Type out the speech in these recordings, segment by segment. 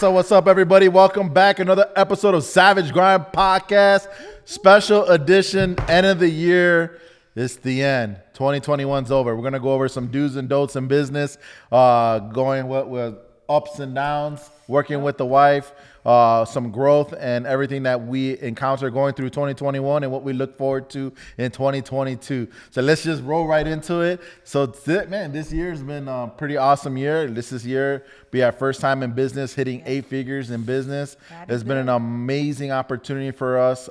What's up, everybody? Welcome back. Another episode of Savage Grind Podcast. Special edition, end of the year. It's the end. 2021's over. We're going to go over some do's and don'ts in business, going with ups and downs, working with the wife, some growth and everything that we encounter going through 2021 and what we look forward to in 2022. So let's just roll right into it. So this year's been a pretty awesome year. This year be our first time in business, hitting 8 figures in business. It's been an amazing opportunity for us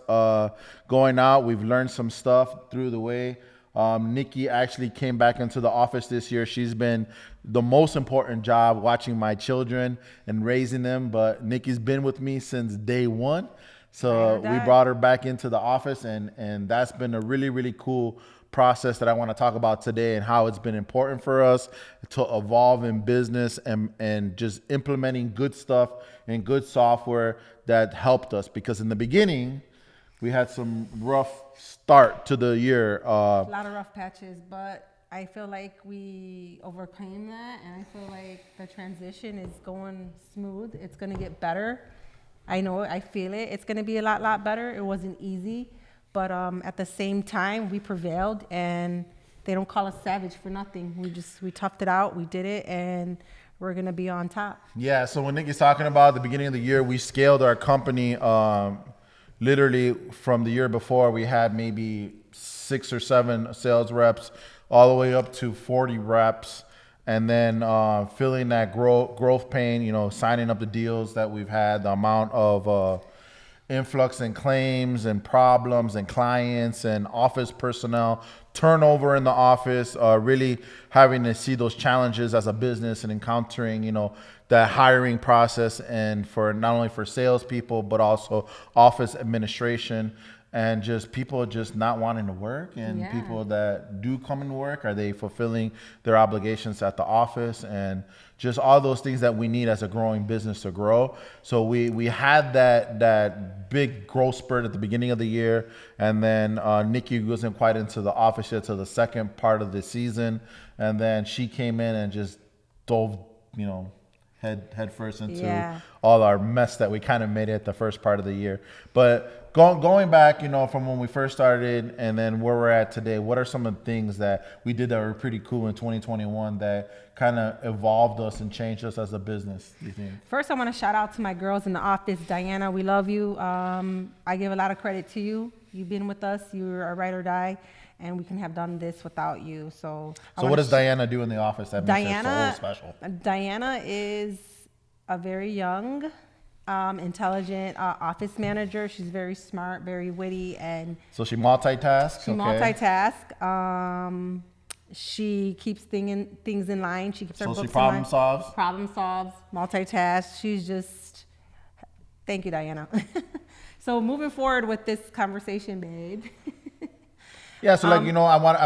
going out. We've learned some stuff through the way. Nikki actually came back into the office this year. She's been the most important job watching my children and raising them. But Nikki's been with me since day one. So we brought her back into the office and that's been a really, really cool process that I want to talk about today and how it's been important for us to evolve in business and just implementing good stuff and good software that helped us. Because in the beginning, we had some rough start to the year. A lot of rough patches, but I feel like we overcame that, and I feel like the transition is going smooth. It's going to get better. I know it. I feel it. It's going to be a lot better. It wasn't easy, but at the same time, we prevailed, and they don't call us savage for nothing. We toughed it out. We did it, and we're going to be on top. Yeah, so when Nikki's talking about the beginning of the year, we scaled our company. Literally from the year before, we had maybe 6 or 7 sales reps all the way up to 40 reps. And then feeling that growth pain, signing up the deals that we've had, the amount of influx in claims and problems and clients and office personnel, turnover in the office, really having to see those challenges as a business and encountering, that hiring process and for not only for salespeople, but also office administration and just people just not wanting to work and people that do come into work, are they fulfilling their obligations at the office and just all those things that we need as a growing business to grow. So we had that big growth spurt at the beginning of the year. And then Nikki wasn't quite into the office yet till the second part of the season. And then she came in and just dove, head first into all our mess that we kind of made at the first part of the year. But going back, from when we first started and then where we're at today, what are some of the things that we did that were pretty cool in 2021 that kind of evolved us and changed us as a business, do you think? First, I want to shout out to my girls in the office. Diana, we love you. I give a lot of credit to you. You've been with us. You're a ride or die. And we couldn't have done this without you. So what does Diana do in the office that makes her so special? Diana is a very young, intelligent office manager. She's very smart, very witty, and so she multitasks. She keeps things in line. She keeps her books in line. Problem solves, multitasks. She's just, thank you, Diana. So moving forward with this conversation, babe. Yeah, so I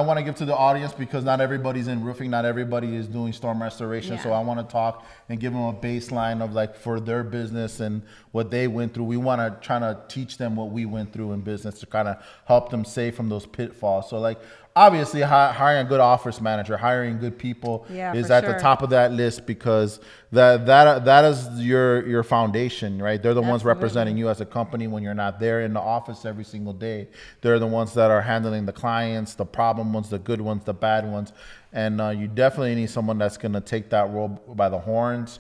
want to give to the audience because not everybody's in roofing, not everybody is doing storm restoration. Yeah. So I want to talk and give them a baseline of for their business and what they went through. We want to try to teach them what we went through in business to kind of help them save from those pitfalls. So obviously hiring a good office manager, hiring good people is at the top of that list because that is your foundation, right? They're the ones representing you as a company when you're not there in the office every single day. They're the ones that are handling the clients, the problem ones, the good ones, the bad ones. And you definitely need someone that's going to take that role by the horns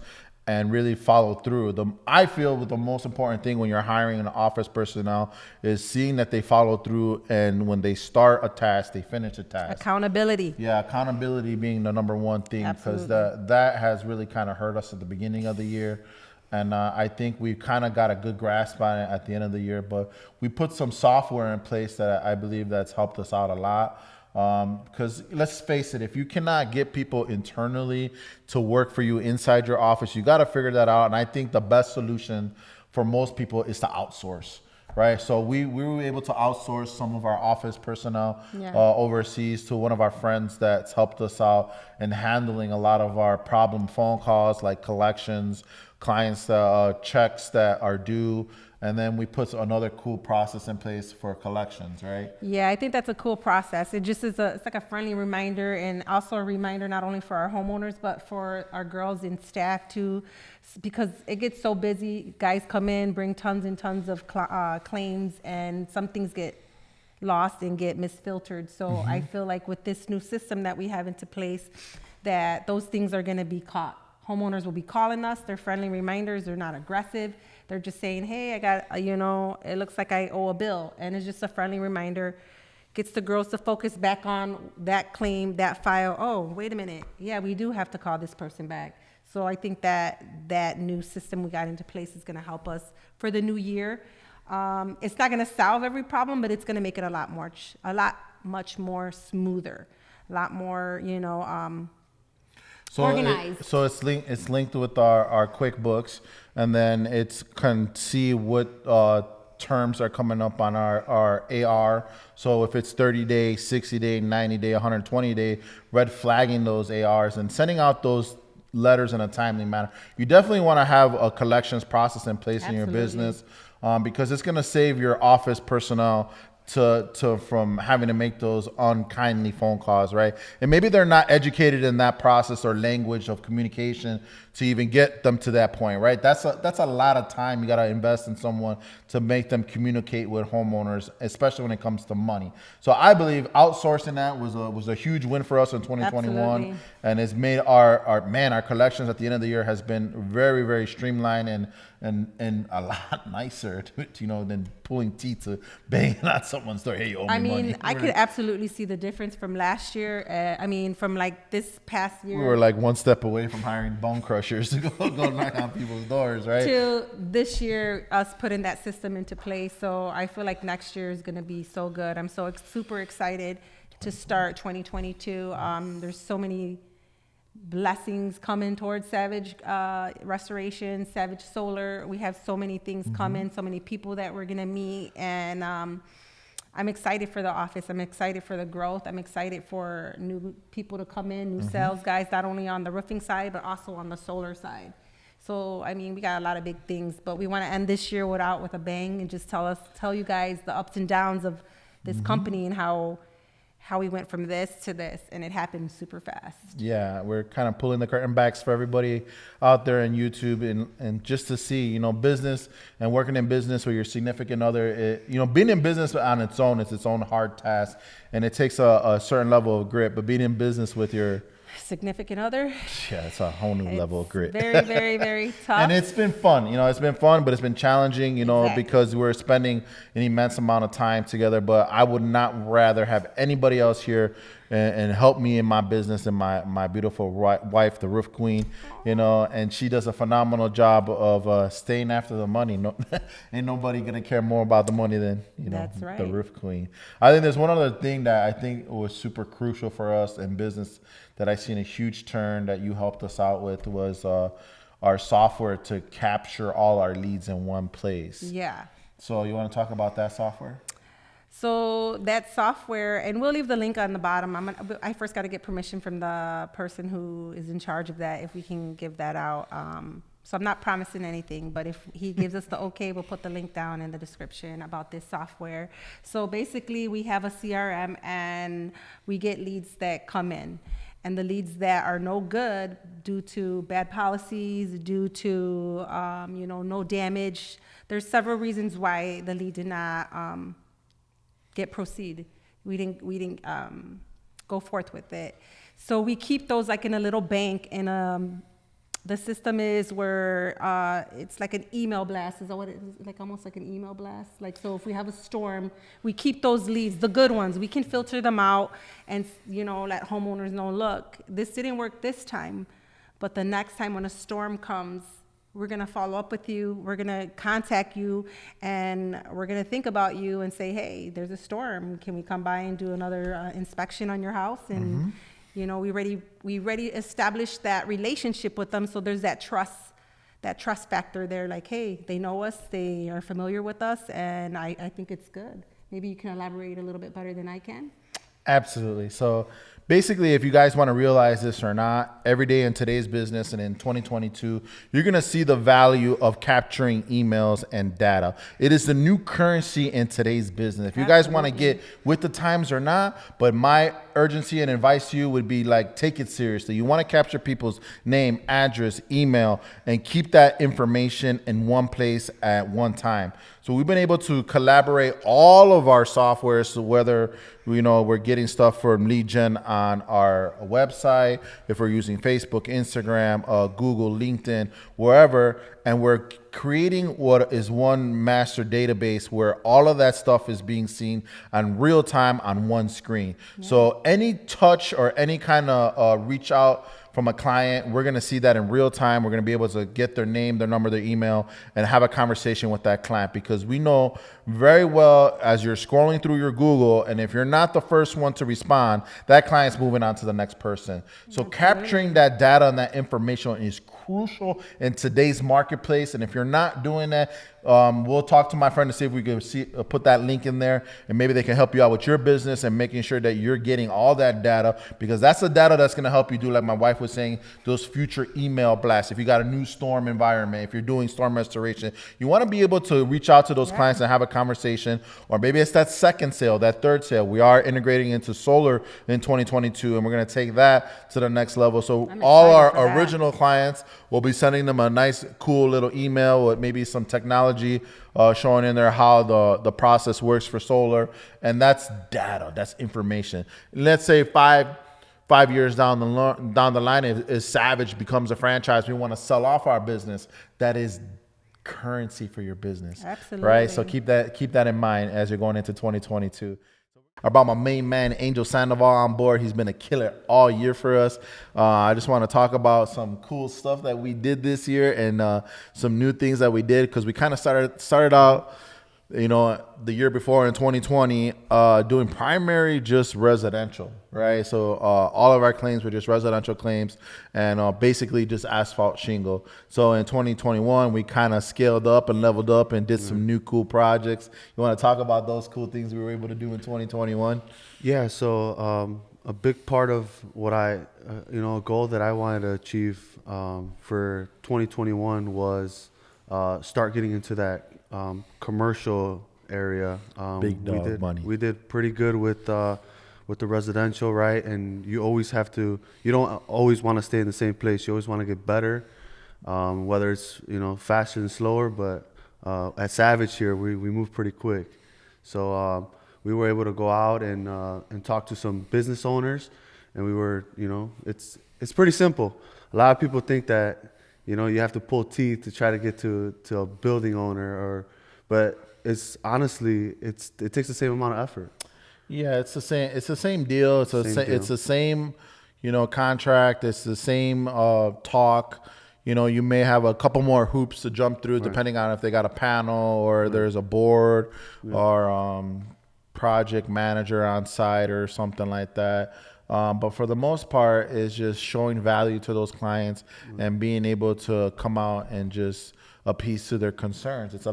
and really follow through. I feel the most important thing when you're hiring an office personnel is seeing that they follow through, and when they start a task, they finish a task. Accountability. Yeah, accountability being the number one thing because that has really kind of hurt us at the beginning of the year. And I think we kind of got a good grasp on it at the end of the year, but we put some software in place that I believe that's helped us out a lot. Because let's face it, if you cannot get people internally to work for you inside your office, you got to figure that out. And I think the best solution for most people is to outsource, right? So we were able to outsource some of our office personnel overseas to one of our friends that's helped us out in handling a lot of our problem phone calls like collections, clients checks that are due, and then we put another cool process in place for collections, right? Yeah, I think that's a cool process. It just is it's like a friendly reminder, and also a reminder not only for our homeowners but for our girls and staff too, because it gets so busy. Guys come in, bring tons and tons of claims, and some things get lost and get misfiltered. So I feel like with this new system that we have into place, that those things are going to be caught. Homeowners will be calling us. They're friendly reminders. They're not aggressive. They're just saying, hey, I got, it looks like I owe a bill. And it's just a friendly reminder. Gets the girls to focus back on that claim, that file. Oh, wait a minute. Yeah, we do have to call this person back. So I think that that new system we got into place is going to help us for the new year. It's not going to solve every problem, but it's going to make it a lot much more smoother, a lot more, organized. So it's linked with our QuickBooks, and then it's can see what terms are coming up on our AR. So if it's 30-day, 60-day, 90-day, 120-day, red flagging those ARs and sending out those letters in a timely manner. You definitely want to have a collections process in place in your business, because it's going to save your office personnel from having to make those unkindly phone calls, right? And maybe they're not educated in that process or language of communication to even get them to that point, right? That's a lot of time you got to invest in someone to make them communicate with homeowners, especially when it comes to money. So I believe outsourcing that was a huge win for us in 2021. Absolutely. And it's made our collections at the end of the year has been very, very streamlined and a lot nicer than pulling teeth to banging on someone's door. Hey, you owe me money. I could absolutely see the difference from last year. From like this past year. We were like one step away from hiring bone crushers to go knock on people's doors, right? To this year, us putting that system into place. So I feel like next year is going to be so good. I'm so super excited to start 2022. There's so many blessings coming towards Savage Restoration, Savage Solar. We have so many things coming, so many people that we're going to meet. And I'm excited for the office. I'm excited for the growth. I'm excited for new people to come in, new sales guys, not only on the roofing side, but also on the solar side. So, we got a lot of big things, but we want to end this year with a bang and just tell you guys the ups and downs of this company and how we went from this to this, and it happened super fast. Yeah, we're kind of pulling the curtain backs for everybody out there in YouTube, and just to see, business and working in business with your significant other, being in business on its own is its own hard task, and it takes a certain level of grit, but being in business with your significant other, it's a whole new level of grit. Very, very, very tough. And it's been fun, but it's been challenging, exactly. Because we're spending an immense amount of time together. But I would not rather have anybody else here and help me in my business and my beautiful wife, the Roof Queen, and she does a phenomenal job of staying after the money. Ain't nobody gonna care more about the money than That's right. The Roof Queen. I think there's one other thing that I think was super crucial for us in business that I seen a huge turn that you helped us out with was our software to capture all our leads in one place. Yeah. So you want to talk about that software? So that software, and we'll leave the link on the bottom. I first got to get permission from the person who is in charge of that, if we can give that out. So I'm not promising anything, but if he gives us the okay, we'll put the link down in the description about this software. So basically, we have a CRM, and we get leads that come in. And the leads that are no good due to bad policies, due to no damage. There's several reasons why the lead did not proceed. We didn't go forth with it. So we keep those like in a little bank, and the system is where it's like an email blast. Is that what it is? Like almost like an email blast. Like, so if we have a storm, we keep those leads, the good ones. We can filter them out and let homeowners know, look, this didn't work this time, but the next time when a storm comes, we're gonna follow up with you. We're gonna contact you, and we're gonna think about you and say, hey, there's a storm. Can we come by and do another inspection on your house? And we already established that relationship with them. So there's that trust factor there. Like, hey, they know us, they are familiar with us, and I think it's good. Maybe you can elaborate a little bit better than I can. Absolutely. So basically, if you guys want to realize this or not, every day in today's business and in 2022, you're going to see the value of capturing emails and data. It is the new currency in today's business. If you guys want to get with the times or not, but my urgency and advice to you would be like, take it seriously. You want to capture people's name, address, email, and keep that information in one place at one time. So we've been able to collaborate all of our software. So whether, we're getting stuff from lead gen on our website, if we're using Facebook, Instagram, Google, LinkedIn, wherever, and we're creating what is one master database where all of that stuff is being seen on real time on one screen. Yeah. So any touch or any kind of reach out from a client, we're going to see that in real time. We're going to be able to get their name, their number, their email, and have a conversation with that client, because we know very well as you're scrolling through your Google, and if you're not the first one to respond, that client's moving on to the next person. So capturing that data and that information is crucial in today's marketplace. And if you're not doing that, we'll talk to my friend to see if we can put that link in there, and maybe they can help you out with your business and making sure that you're getting all that data, because that's the data that's going to help you do, like my wife was saying, those future email blasts. If you got a new storm environment, if you're doing storm restoration, you want to be able to reach out to those clients and have a conversation. Or maybe it's that second sale, that third sale. We are integrating into solar in 2022, and we're going to take that to the next level. So all our original clients, we'll be sending them a nice, cool little email with maybe some technology showing in there how the process works for solar. And that's data, that's information. Let's say five years down the line, if Savage becomes a franchise, we want to sell off our business. That is currency for your business. Absolutely. Right? So keep that in mind as you're going into 2022. About my main man, Angel Sandoval, on board. He's been a killer all year for us. I just want to talk about some cool stuff that we did this year, and some new things that we did, because we kind of started out, the year before in 2020, doing primary just residential, right? So all of our claims were just residential claims, and basically just asphalt shingle. So in 2021, we kind of scaled up and leveled up and did some new cool projects. You want to talk about those cool things we were able to do in 2021? Yeah. So a big part of what a goal that I wanted to achieve for 2021 was start getting into that commercial area. Big dog money. We did pretty good with the residential, right? And you don't always want to stay in the same place. You always want to get better, whether it's faster and slower. But at Savage here, we move pretty quick. So we were able to go out and talk to some business owners, and we were it's pretty simple. A lot of people think that you have to pull teeth to try to get to a building owner, but it's honestly, it takes the same amount of effort. Yeah, it's the same deal. It's the same, contract. It's the same talk. You may have a couple more hoops to jump through, depending on if they got a panel or there's a board or project manager on site or something like that. But for the most part, it's just showing value to those clients and being able to come out and just appease to their concerns. It's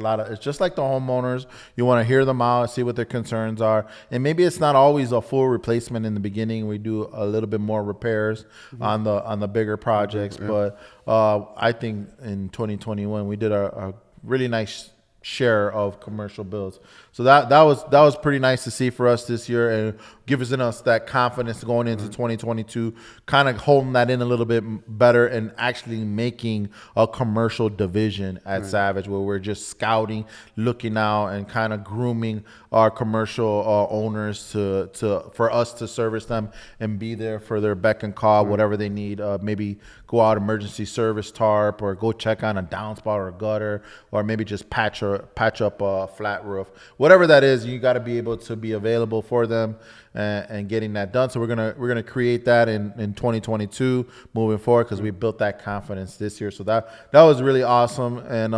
just like the homeowners. You want to hear them out, see what their concerns are. And maybe it's not always a full replacement in the beginning. We do a little bit more repairs on the bigger projects. But I think in 2021, we did a really nice share of commercial builds. So that was pretty nice to see for us this year, and giving us that confidence going into 2022, kind of holding that in a little bit better and actually making a commercial division at Savage, where we're just scouting, looking out, and kind of grooming our commercial owners for us to service them and be there for their beck and call, whatever they need. Maybe go out emergency service tarp, or go check on a downspout or a gutter, or maybe just patch up a flat roof. Whatever that is, you got to be able to be available for them and getting that done. So we're gonna create that in 2022 moving forward, because we built that confidence this year. So that was really awesome. And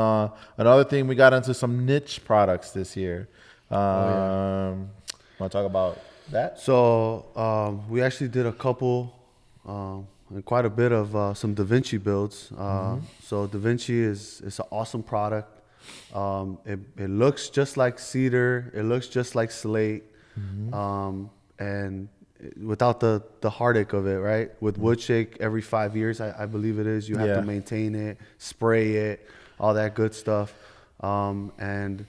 another thing, we got into some niche products this year. Want to talk about that? So we actually did a couple and quite a bit of some Da Vinci builds. So Da Vinci is an awesome product. It looks just like cedar. It looks just like slate. And without the heartache of it, right? With wood shake, every 5 years, I believe it is, you have Yeah. to maintain it, spray it, all that good stuff. And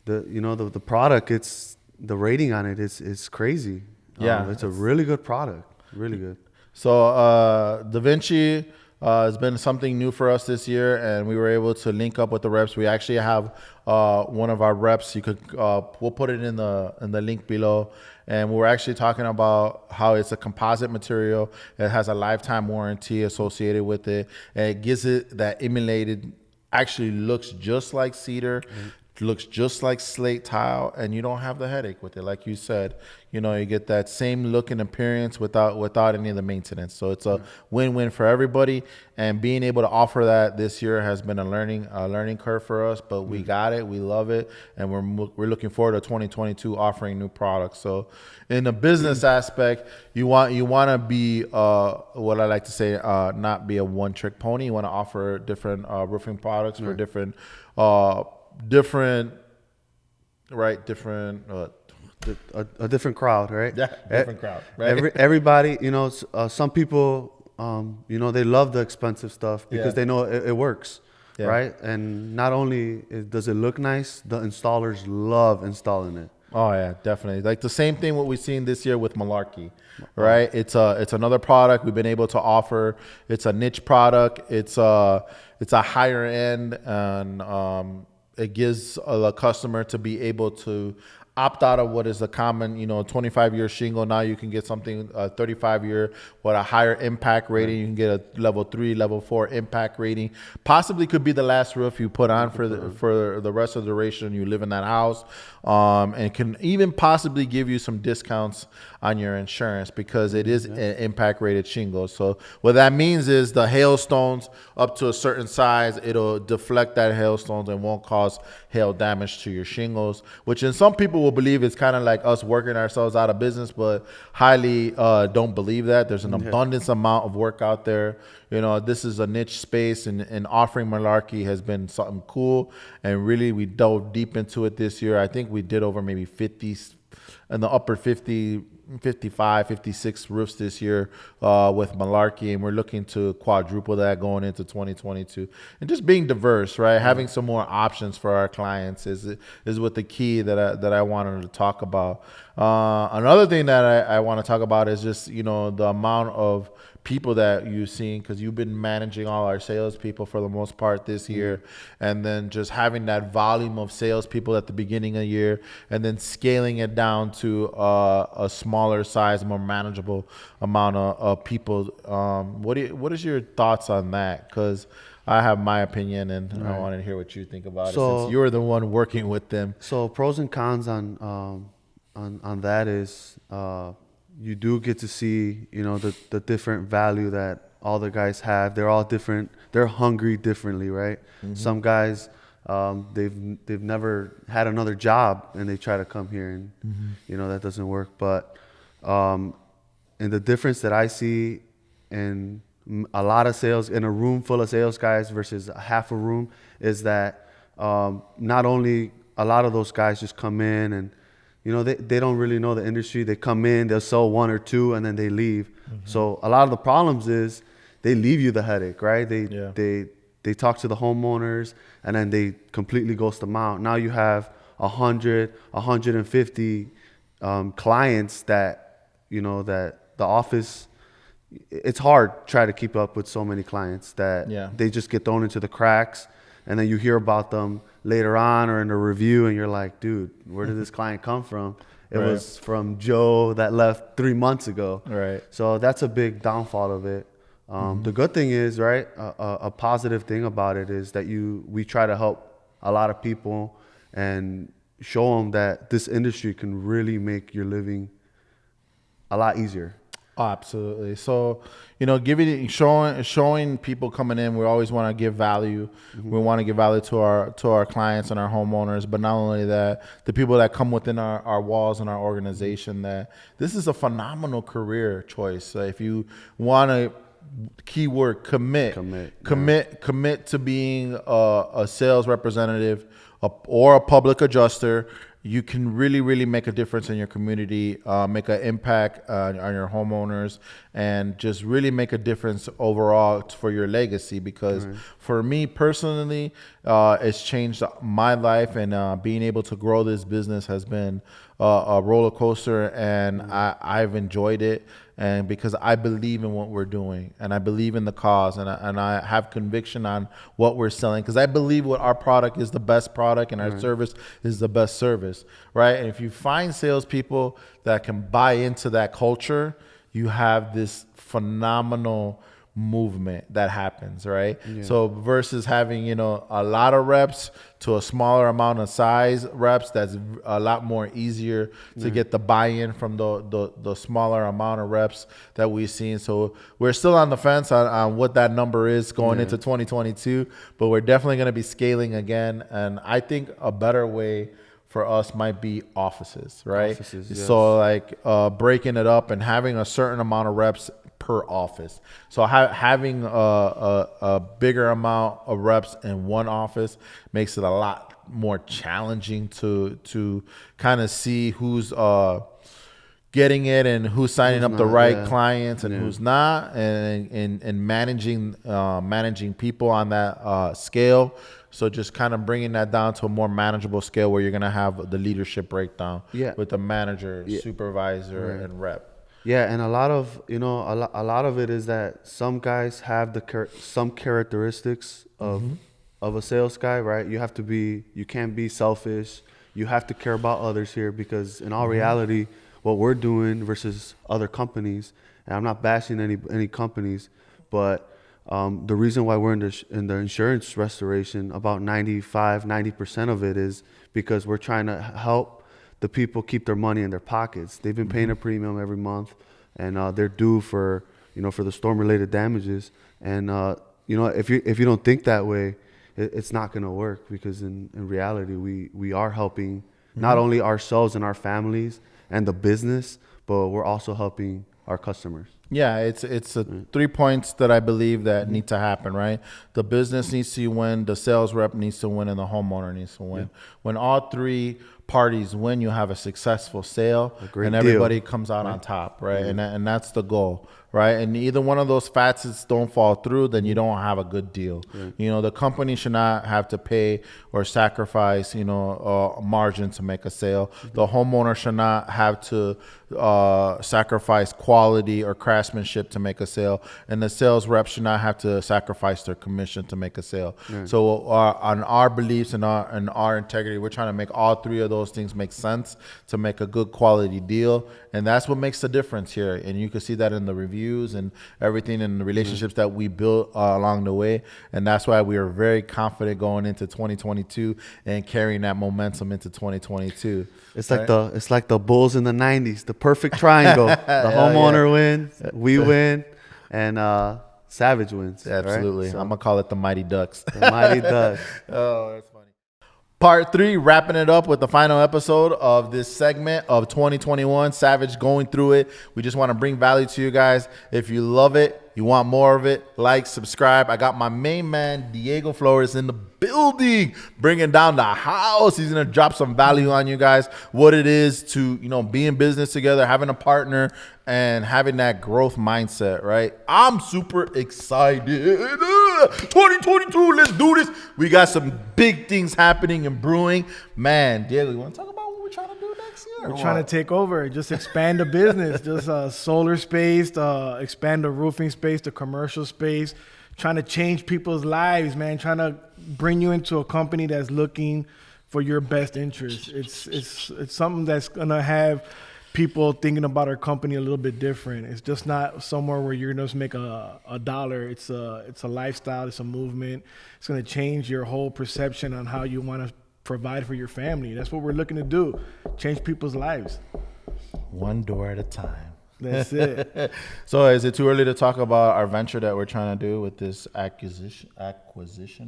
the product, it's the rating on it is crazy. Yeah, It's a really good product, really good. So Da Vinci has been something new for us this year, and we were able to link up with the reps. We actually have one of our reps. You could we'll put it in the link below, and we're actually talking about how it's a composite material. It has a lifetime warranty associated with it, and it gives it that emulated. Actually, looks just like cedar. Looks just like slate tile, and you don't have the headache with it. Like you said, you get that same look and appearance without any of the maintenance. So it's a win-win for everybody. And being able to offer that this year has been a learning curve for us. But we got it, we love it, and we're looking forward to 2022 offering new products. So in the business aspect, you want to be what I like to say, not be a one-trick pony. You want to offer different roofing products for different. Different A different crowd, right? Yeah, different crowd, right? Everybody, some people, they love the expensive stuff because Yeah. they know it works, Yeah. right? And not only does it look nice, the installers love installing it. Oh yeah, definitely. Like the same thing what we've seen this year with Malarkey, right? It's another product we've been able to offer. It's a niche product. It's a higher end, and it gives the customer to be able to opt out of what is a common, 25-year shingle. Now you can get something 35-year with a higher impact rating. You can get a level 3, level 4 impact rating. Possibly could be the last roof you put on for the rest of the duration you live in that house. And can even possibly give you some discounts on your insurance because it is an impact rated shingle. So what that means is the hailstones up to a certain size, it'll deflect that hailstones and won't cause hail damage to your shingles, which in some people will believe it's kind of like us working ourselves out of business, but highly don't believe that. There's an abundance amount of work out there. This is a niche space, and offering Malarkey has been something cool. And really, we dove deep into it this year. I think we did over maybe 50, in the upper 50, 55, 56 roofs this year with Malarkey, and we're looking to quadruple that going into 2022. And just being diverse, right? Having some more options for our clients is what the key that I wanted to talk about. Another thing that I want to talk about is just the amount of people that you've seen, because you've been managing all our salespeople for the most part this year, and then just having that volume of salespeople at the beginning of the year, and then scaling it down to a smaller size, more manageable amount of people. What is your thoughts on that? Because I have my opinion, and I want to hear what you think about it, since you're the one working with them. So pros and cons on that is. You do get to see, the different value that all the guys have. They're all different. They're hungry differently, right? Mm-hmm. Some guys, they've never had another job, and they try to come here, and that doesn't work. But and the difference that I see in a lot of sales, in a room full of sales guys versus half a room, is that not only a lot of those guys just come in and they don't really know the industry. They come in, they'll sell one or two, and then they leave. Mm-hmm. So a lot of the problems is they leave you the headache, right? They talk to the homeowners, and then they completely ghost them out. Now you have 100, 150 clients that, that the office, it's hard to try to keep up with so many clients that they just get thrown into the cracks, and then you hear about them later on or in a review, and you're like, dude, where did this client come from? It was from Joe that left 3 months ago. Right. So that's a big downfall of it. The good thing is, right, a positive thing about it is that we try to help a lot of people and show them that this industry can really make your living a lot easier. Oh, absolutely. So, showing people coming in, we always want to give value. Mm-hmm. We want to give value to our clients and our homeowners, but not only that, the people that come within our walls and our organization, that this is a phenomenal career choice. If you want to, keyword commit to being a sales representative or a public adjuster, you can really make a difference in your community, make an impact on your homeowners, and just really make a difference overall for your legacy. Because for me personally, it's changed my life, and being able to grow this business has been a roller coaster, and I've enjoyed it. And because I believe in what we're doing, and I believe in the cause, and I have conviction on what we're selling, because I believe what our product is the best product, and our service is the best service, right? And if you find salespeople that can buy into that culture, you have this phenomenal movement that happens, right? So versus having, you know, a lot of reps to a smaller amount of size reps, that's a lot more easier to get the buy-in from the smaller amount of reps that we've seen. So we're still on the fence on what that number is going into 2022, but we're definitely going to be scaling again. And I think a better way for us might be offices, right? Offices, yes. So like breaking it up and having a certain amount of reps per office. So having a bigger amount of reps in one office makes it a lot more challenging to kind of see who's getting it and who's signing up the right clients and who's not, and managing people on that scale. So just kind of bringing that down to a more manageable scale where you're going to have the leadership breakdown with the manager, supervisor, and rep. Yeah, and a lot of, you know, a lot of it is that some guys have some characteristics of a sales guy, right? You can't be selfish. You have to care about others here, because in all reality, what we're doing versus other companies, and I'm not bashing any companies, but the reason why we're in the insurance restoration, about 90% of it is because we're trying to help the people keep their money in their pockets. They've been paying a premium every month, and they're due for the storm-related damages. And if you don't think that way, it's not going to work, because in reality, we are helping not only ourselves and our families and the business, but we're also helping our customers. Yeah, it's 3 points that I believe that need to happen, right? The business needs to win, the sales rep needs to win, and the homeowner needs to win. When all three parties win, you have a successful sale, and everybody comes out on top, right? And that's the goal, right? And either one of those facets don't fall through, then you don't have a good deal. You know, the company should not have to pay or sacrifice, margin to make a sale. The homeowner should not have to sacrifice quality or craftsmanship to make a sale, and the sales rep should not have to sacrifice their commission to make a sale. So on our beliefs and our integrity, we're trying to make all three of those things make sense to make a good quality deal, and that's what makes the difference here. And you can see that in the reviews and everything, and the relationships that we built along the way, and that's why we are very confident going into 2022 and carrying that momentum into 2022. It's like the Bulls in the 90s, the perfect triangle. The homeowner wins, we win, and Savage wins. Absolutely. Right? So, I'm going to call it the Mighty Ducks. the Mighty Ducks. Oh, that's funny. Part 3, wrapping it up with the final episode of this segment of 2021, Savage going through it. We just want to bring value to you guys. If you love it, you want more of it, like, subscribe. I got my main man, Diego Flores, in the building, bringing down the house. He's going to drop some value on you guys, what it is to, be in business together, having a partner, and having that growth mindset, right? I'm super excited. 2022, let's do this. We got some big things happening and brewing. Man, Diego, you want to talk about what we're trying to do next year? We're trying to take over, just expand the business, just solar space, expand the roofing space, the commercial space, trying to change people's lives, man, trying to bring you into a company that's looking for your best interest. It's something that's going to have people thinking about our company a little bit different. It's just not somewhere where you're going to make a dollar. It's a lifestyle. It's a movement. It's going to change your whole perception on how you want to provide for your family. That's what we're looking to do, change people's lives. One door at a time. That's it. So is it too early to talk about our venture that we're trying to do with this acquisition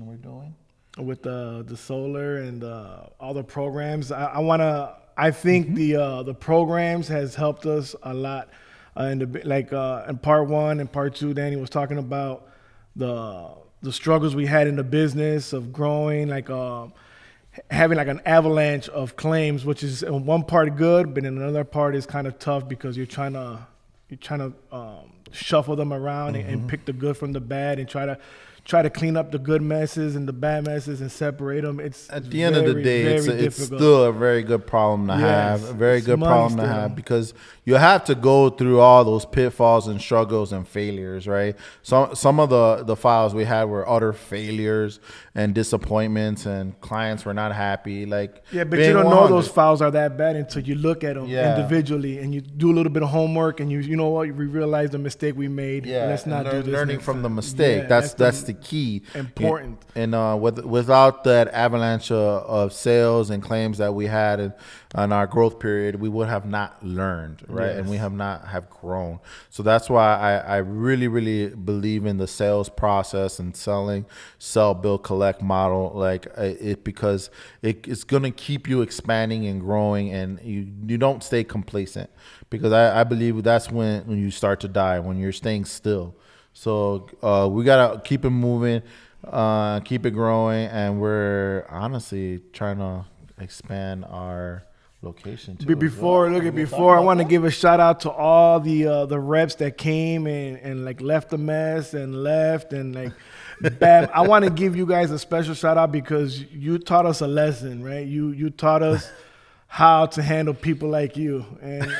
we're doing? With the solar and all the programs, I think the programs has helped us a lot. In part 1 and part 2, Danny was talking about the struggles we had in the business of growing, having like an avalanche of claims, which is in one part good, but in another part is kind of tough because you're trying to shuffle them around and pick the good from the bad and try to clean up the good messes and the bad messes and separate them. It's at the end of the day, it's difficult. still a very good problem to have. Yes, A very it's good money problem to still. have because you have to go through all those pitfalls and struggles and failures, right? Some of the files we had were utter failures and disappointments, and clients were not happy. Like, Yeah, but being you don't know 100. those files are that bad until you look at them Yeah. individually and you do a little bit of homework and you know what, we realize the mistake we made. Yeah, Let's not do this. learning next from the time. mistake. Yeah, that's the key. important. And without that avalanche of sales and claims that we had in our growth period, we would have not learned, right? And we have not have grown. So that's why I really, really believe in the sales process and sell, build, collect model, like because it's gonna keep you expanding and growing, and you don't stay complacent, because I believe that's when you start to die, when you're staying still. So we gotta keep it moving, keep it growing, and we're honestly trying to expand our location too. Before I want to give a shout out to all the reps that came and like left a mess and left and like bam. I want to give you guys a special shout out because you taught us a lesson, right? You taught us how to handle people like you, and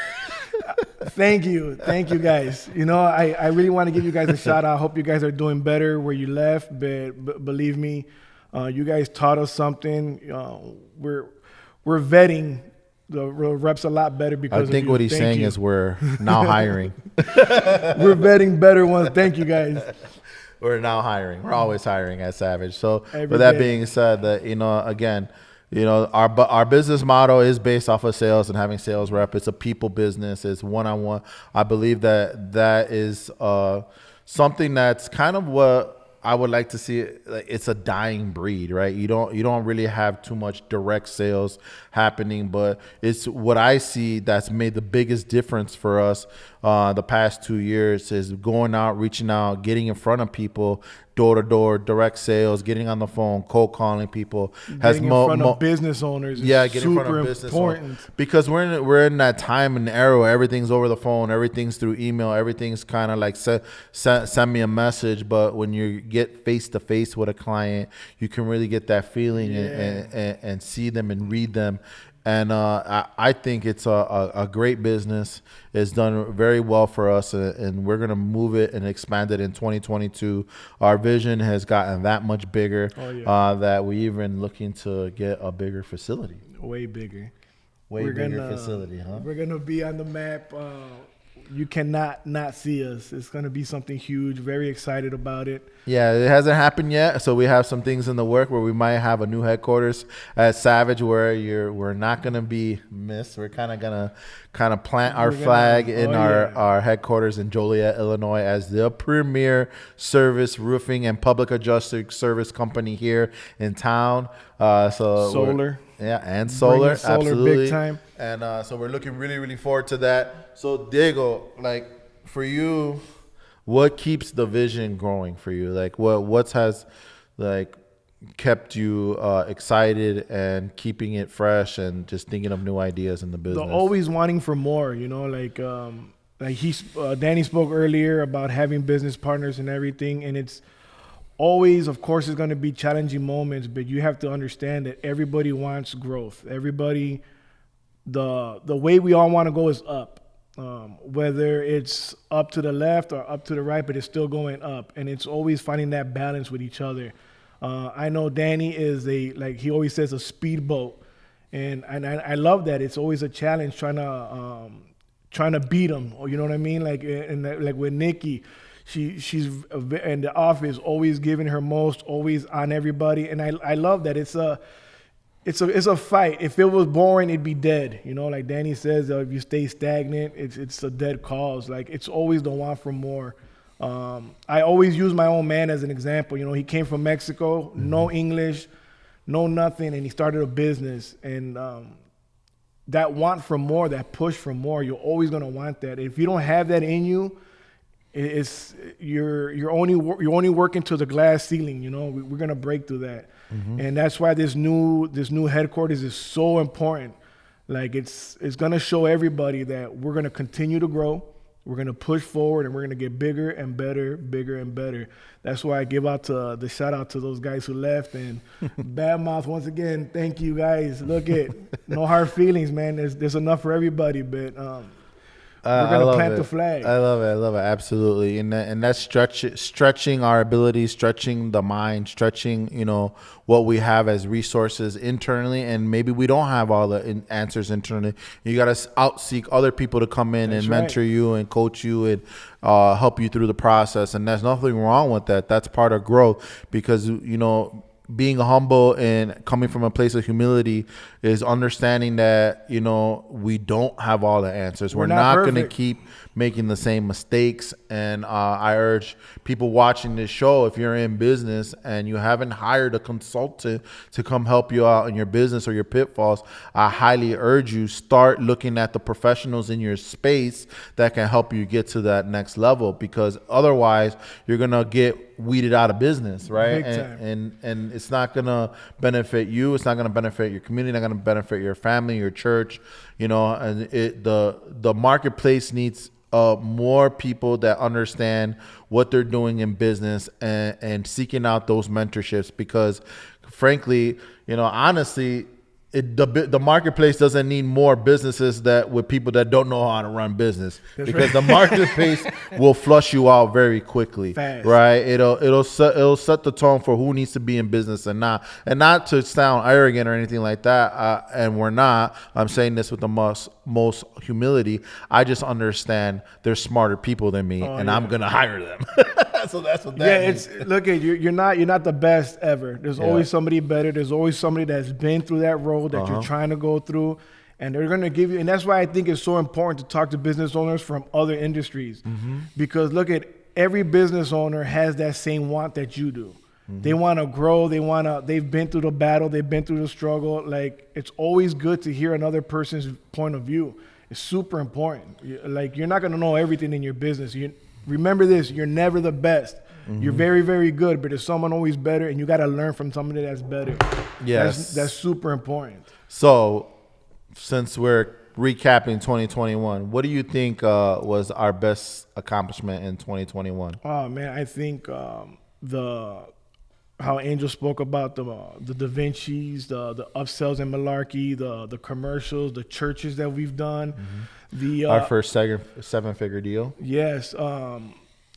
thank you guys. You know, I really want to give you guys a shout out. I hope you guys are doing better where you left, but believe me, you guys taught us something. We're vetting the reps a lot better because I of think you. what he's Thank saying you. is we're now hiring. We're vetting better ones. Thank you guys. We're now hiring. We're always hiring at Savage. So Every with that day. being said, that again, our business model is based off of sales and having sales rep. It's a people business. It's one-on-one. I believe that is something that's kind of what I would like to see. Like, it's a dying breed, right? You don't really have too much direct sales happening, but it's what I see that's made the biggest difference for us the past 2 years is going out, reaching out, getting in front of people, door to door, direct sales, getting on the phone, cold calling people. Getting in front of business owners is getting in super front of business important. owners. Because we're in that time and era where everything's over the phone, everything's through email, everything's kind of like send me a message. But when you get face to face with a client, you can really get that feeling and see them and read them. And I think it's a great business. It's done very well for us, and we're going to move it and expand it in 2022. Our vision has gotten that much bigger that we even looking to get a bigger facility. Way bigger. Way bigger facility, huh? We're going to be on the map. You cannot not see us. It's going to be something huge. Very excited about it. Yeah, it hasn't happened yet. So we have some things in the work where we might have a new headquarters at Savage where we're not going to be missed. We're kind of going to plant our flag in our headquarters in Joliet, Illinois as the premier service roofing and public adjusted service company here in town. Solar. And solar, Solar absolutely. big time. And so we're looking really, really forward to that. So Diego, like for you, what keeps the vision growing for you? Like what has like kept you excited and keeping it fresh and just thinking of new ideas in the business? Always wanting for more, like Danny spoke earlier about having business partners and everything, and it's always, of course, it's going to be challenging moments, but you have to understand that everybody wants growth. Everybody, the way we all want to go is up. Whether it's up to the left or up to the right, but it's still going up. And it's always finding that balance with each other. I know Danny is he always says, a speedboat. And I love that. It's always a challenge trying to beat him. Or, you know what I mean? Like with Nikki, she's in the office, always giving her most, always on everybody. And I love that. It's a fight. If it was boring, it'd be dead. Like Danny says, if you stay stagnant, it's a dead cause. Like, it's always the want for more. I always use my own man as an example. He came from Mexico, no English, no nothing, and he started a business. And that want for more, that push for more, you're always gonna want that. If you don't have that in you, you're only working to the glass ceiling. We're gonna break through that. And that's why this new headquarters is so important. Like it's gonna show everybody that we're gonna continue to grow, we're gonna push forward, and we're gonna get bigger and better, bigger and better. That's why I give out to the shout out to those guys who left, and Badmouth once again. Thank you guys. Look at no hard feelings, man. There's enough for everybody, but we're gonna plant the flag. I love it, absolutely. And that's stretching our abilities, stretching the mind, stretching, you know, what we have as resources internally, and maybe we don't have all the answers internally. You got to outseek other people to come in and mentor you and coach you and help you through the process. And there's nothing wrong with that. That's part of growth, because, you know, being humble and coming from a place of humility is understanding that, you know, we don't have all the answers. We're not going to keep making the same mistakes. And I urge people watching this show, if you're in business and you haven't hired a consultant to come help you out in your business or your pitfalls, I highly urge you, start looking at the professionals in your space that can help you get to that next level, because otherwise you're going to get weeded out of business, right? And it's not going to benefit you. It's not going to benefit your community, not going to benefit your family, your church, you know. And the marketplace needs more people that understand what they're doing in business and seeking out those mentorships, because frankly, you know, honestly, the marketplace doesn't need more businesses that with people that don't know how to run business. That's because the marketplace will flush you out very quickly. Fast. Right? It'll set the tone for who needs to be in business and not to sound arrogant or anything like that. And we're not. I'm saying this with the most humility. I just understand there's smarter people than me, and I'm gonna hire them. So that's what that means. Look at you're not the best ever. There's always somebody better. There's always somebody that's been through that road that you're trying to go through, and they're going to give you. And that's why I think it's so important to talk to business owners from other industries, because look at every business owner has that same want that you do. They want to grow. They've been through the battle. They've been through the struggle. Like, it's always good to hear another person's point of view. It's super important. Like, you're not going to know everything in your business. Remember this, you're never the best. You're very, very good, but there's someone always better, and you got to learn from somebody that's better. Yes. That's super important. So, since we're recapping 2021, what do you think was our best accomplishment in 2021? Oh, man, I think how Angel spoke about the Da Vinci's, the upsells in Malarkey, the commercials, the churches that we've done. Our first seven-figure deal. Yes.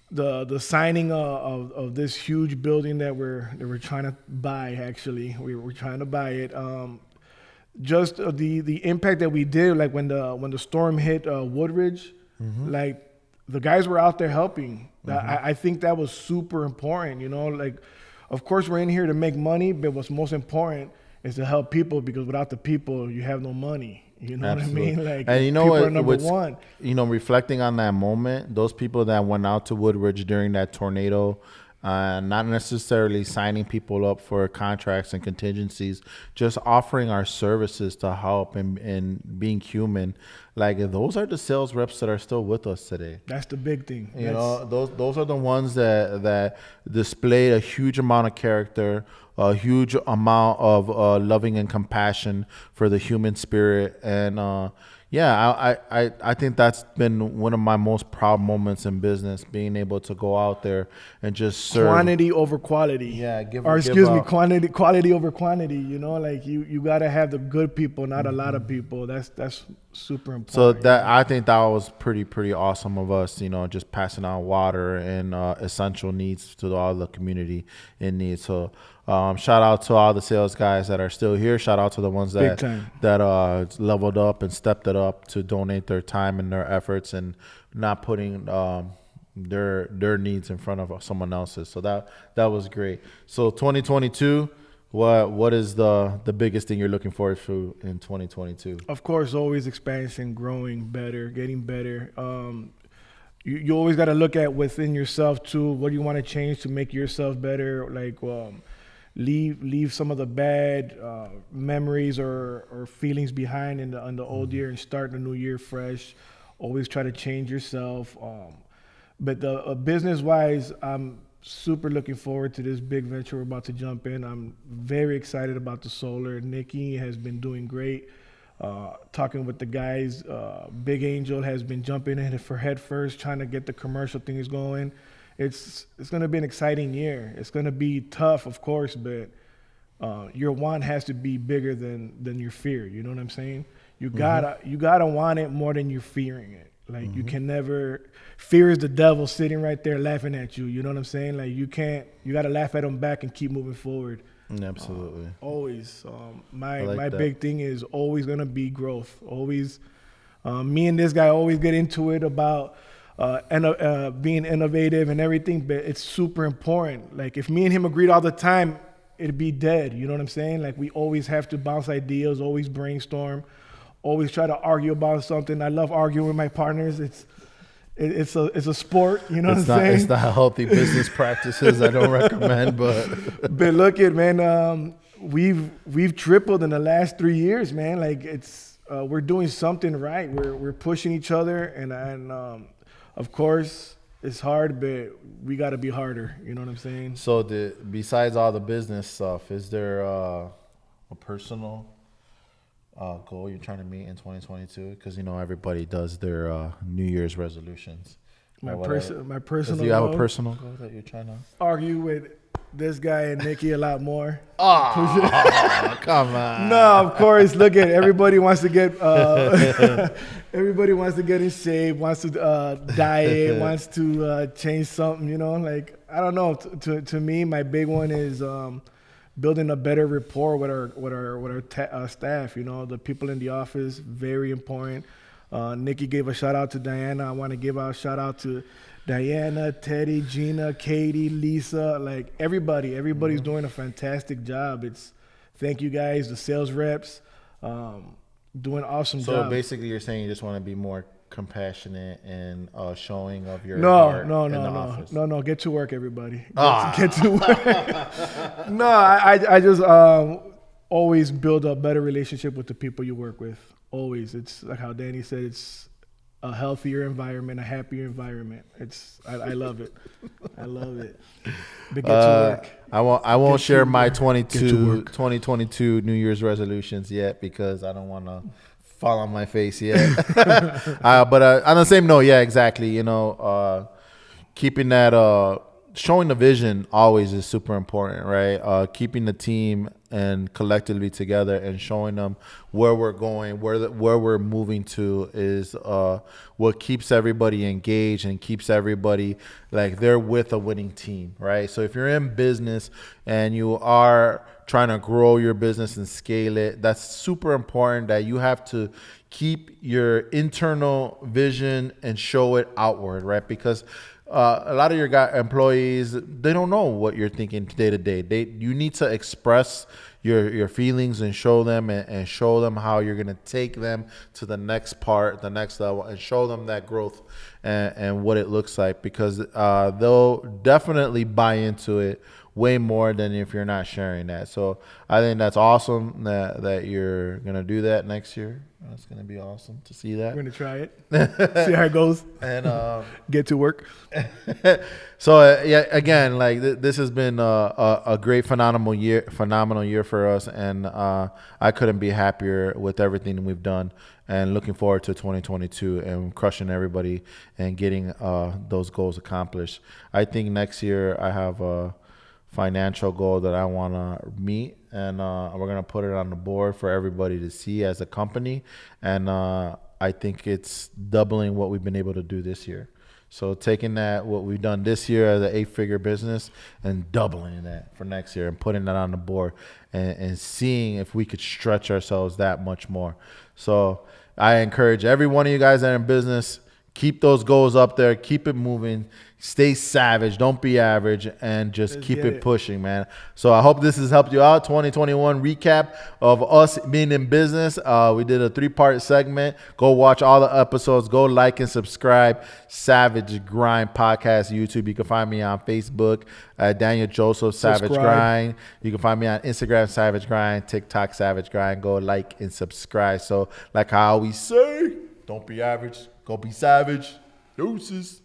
The signing of this huge building that we're trying to buy. Actually, we're trying to buy it. Just the impact that we did, like when the storm hit Woodridge, like the guys were out there helping. I think that was super important. You know, like, of course we're in here to make money, but what's most important is to help people, because without the people, you have no money. You know Absolutely. What I mean? Like, and you know people what? Are number one. You know, reflecting on that moment, those people that went out to Woodridge during that tornado, not necessarily signing people up for contracts and contingencies, just offering our services to help and being human. Like, those are the sales reps that are still with us today. That's the big thing. You know, those are the ones that displayed a huge amount of character, a huge amount of loving and compassion for the human spirit. And I think that's been one of my most proud moments in business, being able to go out there and just serve. Quantity over quality. Yeah, quality over quantity. You know, like you got to have the good people, not a lot of people. That's super important. So I think that was pretty awesome of us, you know, just passing out water and essential needs to all the community in need. So shout out to all the sales guys that are still here. Shout out to the ones that leveled up and stepped it up to donate their time and their efforts and not putting their needs in front of someone else's. So that was great. So 2022. What is the biggest thing you're looking forward to in 2022? Of course, always expansion, growing better, getting better. You always got to look at within yourself too. What do you want to change to make yourself better? Like leave some of the bad memories or feelings behind in the old year and start the new year fresh. Always try to change yourself. But the business wise, I'm super looking forward to this big venture we're about to jump in. I'm very excited about the solar. Nikki has been doing great. Talking with the guys, Big Angel has been jumping in for head first, trying to get the commercial things going. It's going to be an exciting year. It's going to be tough, of course, but your want has to be bigger than your fear. You know what I'm saying? You gotta want it more than you're fearing it. Like you can never. Fear is the devil sitting right there laughing at you. You know what I'm saying? Like you gotta laugh at him back and keep moving forward. Absolutely. Always. My that. big thing is always gonna be growth. Always. Me and this guy always get into it about being innovative and everything, but it's super important. Like if me and him agreed all the time, it'd be dead. You know what I'm saying? Like we always have to bounce ideas, always brainstorm, always try to argue about something. I love arguing with my partners. It's a sport, you know what I'm saying? It's not healthy business practices. I don't recommend, but look at, man, we've tripled in the last 3 years, man. Like we're doing something right. We're pushing each other, and of course it's hard, but we got to be harder. You know what I'm saying? So besides all the business stuff, is there a personal goal you're trying to meet in 2022? Because everybody does their New Year's resolutions. My personal. Do you have goal, a personal goal that you're trying to argue with this guy and Nikki a lot more? Oh, come on. No, of course. Look at everybody wants to get everybody wants to get in shape, wants to diet, wants to change something. Like I don't know. To me, my big one is building a better rapport with our staff. The people in the office, very important. Nikki gave a shout out to Diana. I want to give a shout out to Diana, Teddy, Gina, Katie, Lisa, like everybody. Everybody's doing a fantastic job. Thank you guys, the sales reps, doing awesome job. So basically you're saying you just want to be more compassionate and showing of your heart in the office. No, get to work, everybody. Get to work. No, I just always build a better relationship with the people you work with. Always. It's like how Danny said, it's a healthier environment, a happier environment. I love it. I love it. But get to work. I won't share my 2022 New Year's resolutions yet because I don't want to fall on my face yet. But on the same note, yeah, exactly. Keeping that, showing the vision always is super important, right? Keeping the team and collectively together and showing them where we're going, where we're moving to is what keeps everybody engaged and keeps everybody like they're with a winning team, right? So if you're in business and you are trying to grow your business and scale it, that's super important that you have to keep your internal vision and show it outward, right? Because a lot of your employees, they don't know what you're thinking day to day. You need to express your feelings and show them and show them how you're going to take them to the next part, the next level, and show them that growth and what it looks like, because they'll definitely buy into it way more than if you're not sharing that. So I think that's awesome that you're going to do that next year. It's going to be awesome to see that. We're going to try it. See how it goes. And get to work. So yeah, again, like this has been a great, phenomenal year for us. And I couldn't be happier with everything we've done, and looking forward to 2022 and crushing everybody and getting those goals accomplished. I think next year I have a financial goal that I want to meet, and we're going to put it on the board for everybody to see as a company. And I think it's doubling what we've been able to do this year. So taking what we've done this year as an 8-figure business and doubling that for next year and putting that on the board and seeing if we could stretch ourselves that much more. So I encourage every one of you guys that are in business, keep those goals up there, keep it moving, stay savage, don't be average, and just keep it pushing, man. So I hope this has helped you out. 2021 recap of us being in business. We did a 3-part segment. Go watch all the episodes. Go like and subscribe. Savage Grind Podcast, YouTube. You can find me on Facebook, Daniel Joseph Savage Grind. You can find me on Instagram, Savage Grind, TikTok, Savage Grind. Go like and subscribe. So like I always say, don't be average. Go be savage. Deuces.